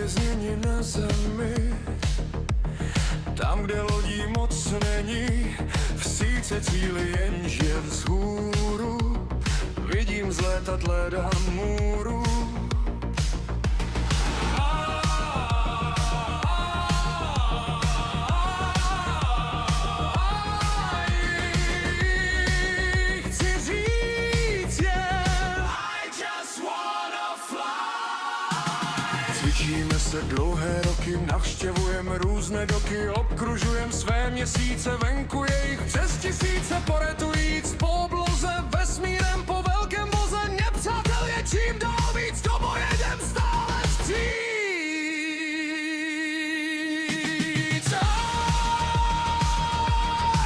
uvězněni na zemi. Tam, kde lodí moc není, v síce cíli jenže vzhůru vidím zlétat leda můru. Cvičíme se dlouhé roky, navštěvujeme různé doky, obkružujeme své měsíce, venku je jich přes tisíce, poretujíc po obloze, vesmírem po velkém voze. Nepřátel je čím dál víc, do boje jdem stále vstříc.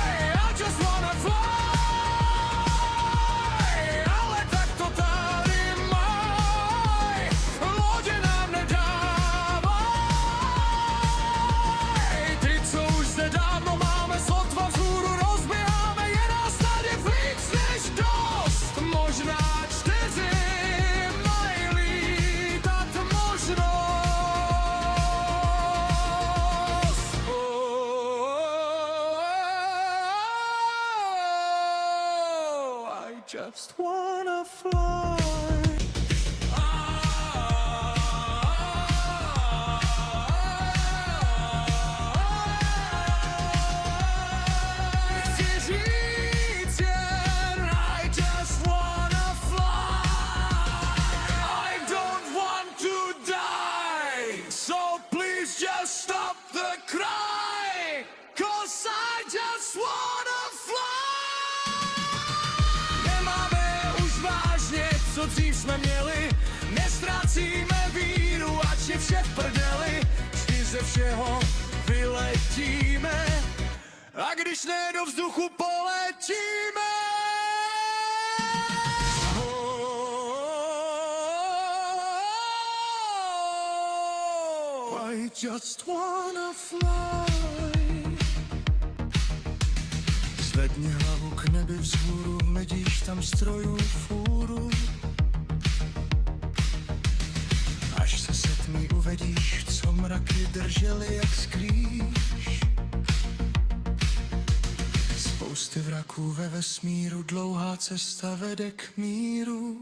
I just wanna fly, ale tak to tady maj, lodě nám nedávaj. Ty, co už zde dávno máme, sotva vzhůru rozběháme, je nás tady víc než dost. Možná 4 mají lítat možnost. I just wanna fly. Chci říct jen I just wanna fly. I don't want to die, so please just stop the cry, 'cause I just wanna fly. Nemáme už vážně, co dřív jsme měli, nestrácíme víru, ať je vše v prdeli. Vždy ze všeho vyletíme, a když ne, do vzduchu poletíme. I just wanna fly. Zvedni hlavu k nebi vzhůru, vidíš tam strojů fůru. Až se setmí uvedíš, co mraky drželi jak sklíš. Spousty vraků ve vesmíru, dlouhá cesta vede k míru.